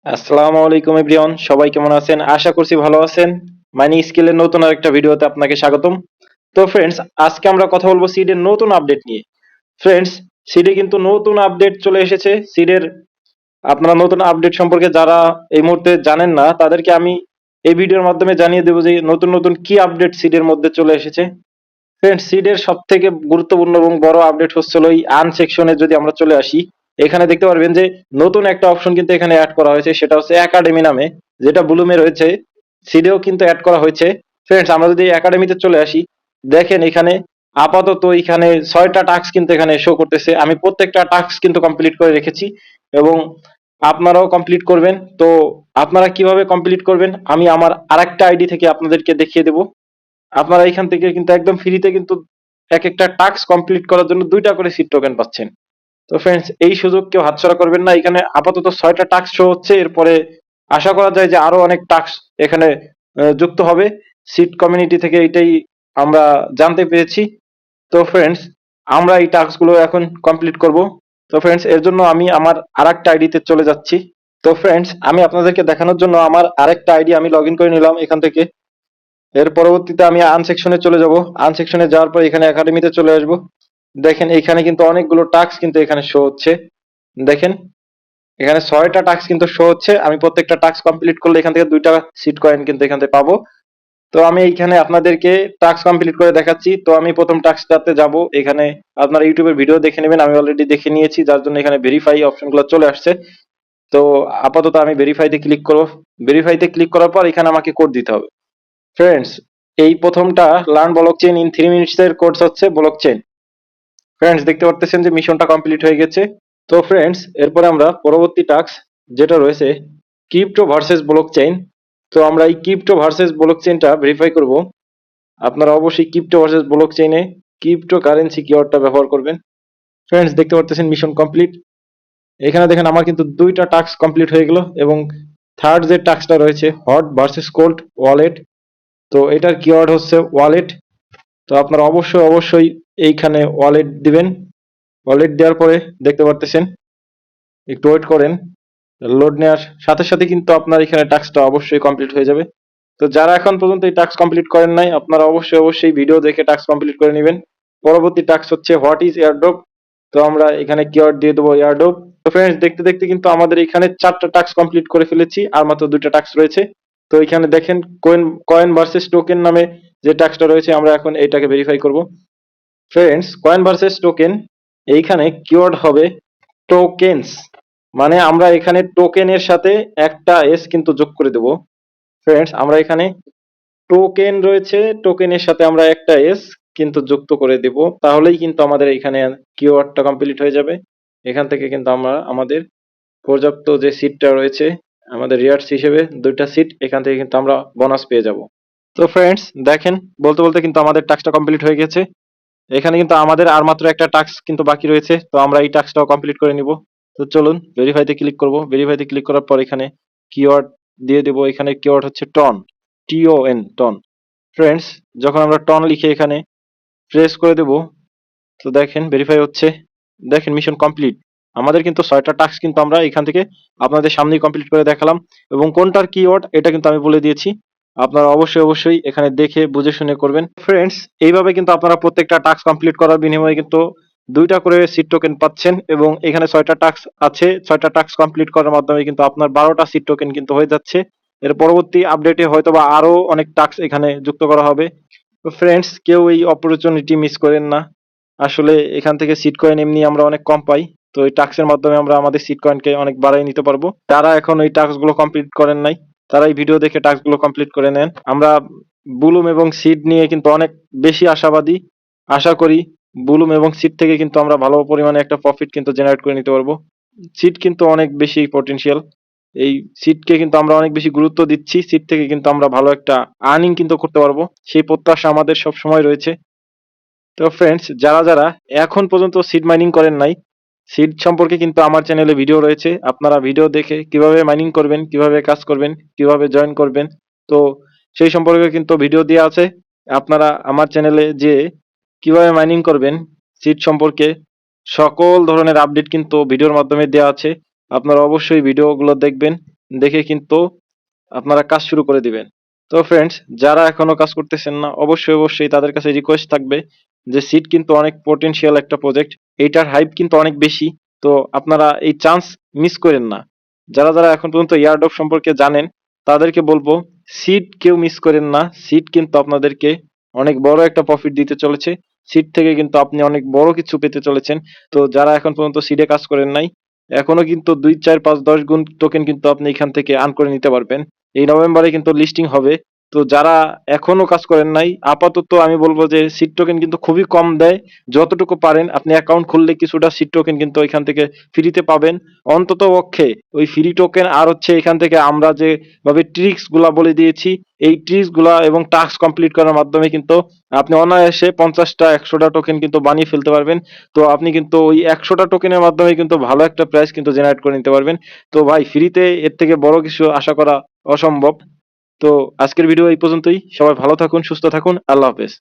আসসালামু আলাইকুম এভরিওয়ান, সবাই কেমন আছেন? আশা করছি ভালো আছেন। মাইনিং স্কিলের নতুন আরেকটা ভিডিওতে আপনাকে স্বাগতম। তো ফ্রেন্ডস, আজকে আমরা কথা বলবো সিডের নতুন আপডেট নিয়ে। ফ্রেন্ডস, সিডে কিন্তু নতুন আপডেট চলে এসেছে। সিডের আপনারা নতুন আপডেট সম্পর্কে যারা এই মুহূর্তে জানেন না, তাদেরকে আমি এই ভিডিওর মাধ্যমে জানিয়ে দেবো যে নতুন নতুন কি আপডেট সিডের মধ্যে চলে এসেছে। ফ্রেন্ডস, সিডের সব থেকে গুরুত্বপূর্ণ এবং বড় আপডেট হচ্ছে এই আর্ন সেকশনে। যদি আমরা চলে আসি, এখানে দেখতে পারবেন যে নতুন একটা অপশন কিন্তু এখানে অ্যাড করা হয়েছে, সেটা হচ্ছে একাডেমি নামে, যেটা ব্লুমে রয়েছে, সিডেও কিন্তু অ্যাড করা হয়েছে। ফ্রেন্ডস, আমরা যদি একাডেমিতে চলে আসি, দেখেন এখানে আপাতত এখানে 6টা টাস্ক কিন্তু এখানে শো করতেছে। আমি প্রত্যেকটা টাস্ক কিন্তু কমপ্লিট করে রেখেছি এবং আপনারাও কমপ্লিট করবেন। তো আপনারা কিভাবে কমপ্লিট করবেন আমি আমার আরেকটা আইডি থেকে আপনাদেরকে দেখিয়ে দেবো। আপনারা এখান থেকে কিন্তু একদম ফ্রিতে কিন্তু এক একটা টাস্ক কমপ্লিট করার জন্য 2টা করে সিড টোকেন পাচ্ছেন। তো ফ্রেন্ডস, এই সুযোগ কেউ হাতছাড়া করবেন না। এখানে আপাতত 6টা টাস্ক শো হচ্ছে, এরপরে আশা করা যায় যে আরো অনেক টাস্ক এখানে যুক্ত হবে সিড কমিউনিটি থেকে, এটাই আমরা জানতে পেরেছি। তো ফ্রেন্ডস, আমরা এই টাস্ক গুলো এখন কমপ্লিট করব। তো ফ্রেন্ডস, এর জন্য আমি আমার আরেকটা আইডিতে চলে যাচ্ছি। তো ফ্রেন্ডস, আমি আপনাদেরকে দেখানোর জন্য আমার আরেকটা আইডি আমি লগ ইন করে নিলাম এখান থেকে। এর পরবর্তীতে আমি আনসেকশনে চলে যাব। আনসেকশনে যাওয়ার পর এখানে একাডেমিতে চলে আসব। দেখেন এখানে কিন্তু অনেকগুলো টাস্ক কিন্তু এখানে শো হচ্ছে। দেখেন এখানে 6টা টাস্ক কিন্তু শো হচ্ছে। আমি প্রত্যেকটা টাস্ক কমপ্লিট করলে এখান থেকে 2টা সিট কয়েন কিন্তু এখান থেকে পাবো। তো আমি এইখানে আপনাদেরকে টাস্ক কমপ্লিট করে দেখাচ্ছি। তো আমি প্রথম টাস্কটাতে যাব। এখানে আপনারা ইউটিউবের ভিডিও দেখে নেবেন, আমি অলরেডি দেখে নিয়েছি, যার জন্য এখানে ভেরিফাই অপশনগুলো চলে আসছে। তো আপাতত আমি ভেরিফাইতে ক্লিক করব। ভেরিফাইতে ক্লিক করার পর এখানে আমাকে কোড দিতে হবে। ফ্রেন্ডস, এই প্রথমটা লার্ন ব্লকচেইন ইন 3 মিনিটস এর কোর্স হচ্ছে ব্লকচেইন। ফ্রেন্ডস, দেখতে পাচ্ছেন যে মিশনটা কমপ্লিট হয়ে গেছে। তো ফ্রেন্ডস, এরপরে আমরা পরবর্তী টাস্ক যেটা রয়েছে ক্রিপ্টো ভার্সেস ব্লকচেইন। তো আমরা এই ক্রিপ্টো ভার্সেস ব্লকচেইনটা ভেরিফাই করব। আপনারা অবশ্যই ক্রিপ্টো ভার্সেস ব্লকচেইনে ক্রিপ্টো কারেন্সি কিওয়ার্ডটা ব্যবহার করবেন। ফ্রেন্ডস, দেখতে পাচ্ছেন মিশন কমপ্লিট। এখানে দেখেন আমার কিন্তু 2টা টাস্ক কমপ্লিট হয়ে গেল এবং থার্ড যে টাস্কটা রয়েছে হট ভার্সেস কোল্ড ওয়ালেট। তো এটার কিওয়ার্ড হচ্ছে ওয়ালেট। তো আপনারা অবশ্যই এইখানে ওয়ালেট দিবেন। ওয়ালেট দেওয়ার পরে দেখতে পারতেছেন, একটু ওয়েট করেন। লোড নেওয়ার সাথে সাথে কিন্তু আপনার এখানে টাস্কটা অবশ্যই কমপ্লিট হয়ে যাবে। তো যারা এখন পর্যন্ত এই টাস্ক কমপ্লিট করেন নাই, আপনারা অবশ্যই ভিডিও দেখে টাস্ক কমপ্লিট করে নেবেন। পরবর্তী টাস্ক হচ্ছে হোয়াট ইজ এয়ারড্রপ। তো আমরা এখানে কিওয়ার্ড দিয়ে দেবো এয়ারড্রপ। তো ফ্রেন্ডস, দেখতে দেখতে কিন্তু আমাদের এখানে 4টা টাস্ক কমপ্লিট করে ফেলেছি, আর মাত্র 2টা টাস্ক রয়েছে। তো এখানে দেখেন কয়েন ভার্সেস টোকেন নামে যে টাস্কটা রয়েছে, আমরা এখন এইটাকে ভেরিফাই করব। ফ্রেন্ডস, কয়েন ভার্সেস টোকেন, এইখানে কিওয়ার্ড হবে টোকেনস। মানে আমরা এখানে টোকেনের সাথে একটা এস কিন্তু যোগ করে দেব। ফ্রেন্ডস, আমরা এখানে টোকেন রয়েছে, টোকেনের সাথে আমরা একটা এস কিন্তু যুক্ত করে দেব, তাহলেই কিন্তু আমাদের এখানে কিওয়ার্ডটা কমপ্লিট হয়ে যাবে। এখান থেকে কিন্তু আমরা আমাদের পর্যাপ্ত যে সিটটা রয়েছে, আমাদের রিয়ার্স হিসেবে 2টা সিট, এখান থেকে কিন্তু আমরা বোনাস পেয়ে যাব। তো ফ্রেন্ডস, দেখেন বলতে বলতে কিন্তু আমাদের টাস্কটা কমপ্লিট হয়ে গেছে। এখানে কিন্তু আমাদের আর মাত্র একটা টাস্ক কিন্তু বাকি রয়েছে। তো আমরা এই টাস্কটাও কমপ্লিট করে নিব। তো চলুন ভেরিফাইতে ক্লিক করব। ভেরিফাইতে ক্লিক করার পর এখানে কিওয়ার্ড দিয়ে দেব। এখানে কিওয়ার্ড হচ্ছে টন, টিওএন, টন। ফ্রেন্ডস, যখন আমরা টন লিখে এখানে প্রেস করে দেব, তো দেখেন ভেরিফাই হচ্ছে। দেখেন মিশন কমপ্লিট। আমাদের কিন্তু 6টা টাস্ক কিন্তু আমরা এখান থেকে আপনাদের সামনেই কমপ্লিট করে দেখালাম, এবং কোনটার কিওয়ার্ড এটা কিন্তু আমি বলে দিয়েছি। আপনারা অবশ্যই এখানে দেখে বুঝে শুনে করবেন। ফ্রেন্ডস, এইভাবে কিন্তু আপনারা প্রত্যেকটা টাস্ক কমপ্লিট করার বিনিময়ে কিন্তু 2টা করে সিট টোকেন পাচ্ছেন, এবং এখানে 6টা টাস্ক আছে। 6টা টাস্ক কমপ্লিট করার মাধ্যমে কিন্তু আপনার 12টা সিট টোকেন কিন্তু হয়ে যাচ্ছে। এর পরবর্তী আপডেটে হয়তোবা আরো অনেক টাস্ক এখানে যুক্ত করা হবে। তো ফ্রেন্ডস, কেউ এই অপরচুনিটি মিস করেন না। আসলে এখান থেকে সিট কয়েন এমনি আমরা অনেক কম পাই। তো এই টাস্কের মাধ্যমে আমরা আমাদের সিট কয়েনকে অনেক বাড়াই নিতে পারবো। যারা এখন এই টাস্ক গুলো কমপ্লিট করেন নাই, তারা এই ভিডিও দেখে টাস্ক গুলো কমপ্লিট করে নেন। আমরা বুলুম এবং সিড নিয়ে কিন্তু অনেক বেশি আশাবাদী। আশা করি বুলুম এবং সিড থেকে কিন্তু আমরা ভালো পরিমাণে একটা প্রফিট কিন্তু জেনারেট করে নিতে পারবো। সিড কিন্তু অনেক বেশি পটেনশিয়াল। এই সিডকে কিন্তু আমরা অনেক বেশি গুরুত্ব দিচ্ছি। সিড থেকে কিন্তু আমরা ভালো একটা আর্নিং কিন্তু করতে পারবো, সেই প্রত্যাশা আমাদের সব সময় রয়েছে। তো ফ্রেন্ডস, যারা এখন পর্যন্ত সিড মাইনিং করেন নাই, সিড সম্পর্কে কিন্তু আমার চ্যানেলে ভিডিও রয়েছে। আপনারা ভিডিও দেখে কিভাবে মাইনিং করবেন, কিভাবে কাজ করবেন, কিভাবে জয়েন করবেন, তো সেই সম্পর্কে কিন্তু ভিডিও দেওয়া আছে। আপনারা আমার চ্যানেলে যে কিভাবে মাইনিং করবেন সিড সম্পর্কে সকল ধরনের আপডেট কিন্তু ভিডিওর মাধ্যমে দেওয়া আছে। আপনারা অবশ্যই ভিডিওগুলো দেখবেন, দেখে কিন্তু আপনারা কাজ শুরু করে দিবেন। তো ফ্রেন্ডস, যারা এখনো কাজ করতেছেন না, অবশ্যই অবশ্যই তাদের কাছে রিকোয়েস্ট থাকবে যে সিড কিন্তু অনেক পটেনশিয়াল একটা প্রজেক্ট, এইটার হাইপ কিন্তু অনেক বেশি। তো আপনারা এই চান্স মিস করেন না। যারা যারা এখন পর্যন্ত এয়ারড্রপ সম্পর্কে জানেন তাদেরকে বলবো, সিড কেউ মিস করেন না। সিড কিন্তু আপনাদেরকে অনেক বড় একটা প্রফিট দিতে চলেছে। সিড থেকে কিন্তু আপনি অনেক বড় কিছু পেতে চলেছেন। তো যারা এখন পর্যন্ত সিডে কাজ করেন নাই, এখনো কিন্তু 2, 4, 5, 10 গুণ টোকেন কিন্তু আপনি এখান থেকে আর্ন করে নিতে পারবেন। এই নভেম্বরে কিন্তু লিস্টিং হবে। তো যারা এখনো কাজ করেন নাই, আপাতত আমি বলবো যে সিড টোকেন কিন্তু খুবই কম দেয়। যতটুকু পারেন আপনি অ্যাকাউন্ট খুললে কিছুটা সিড টোকেন কিন্তু এখান থেকে ফ্রিতে পাবেন। অন্তত পক্ষে ওই ফ্রি টোকেন আর হচ্ছে এখান থেকে আমরা যেভাবে ট্রিক্স গুলা বলে দিয়েছি, এই ট্রিক্স গুলা এবং টাস্ক কমপ্লিট করার মাধ্যমে কিন্তু আপনি অনায়াসে 50টা 100টা টোকেন কিন্তু বানিয়ে ফেলতে পারবেন। তো আপনি কিন্তু ওই 100টা টোকেনের মাধ্যমে কিন্তু ভালো একটা প্রাইস কিন্তু জেনারেট করে নিতে পারবেন। তো ভাই, ফ্রিতে এর থেকে বড় কিছু আশা করা অসম্ভব। তো আজকের ভিডিও এই পর্যন্তই। সবাই ভালো থাকুন, সুস্থ থাকুন। আল্লাহ হাফেজ।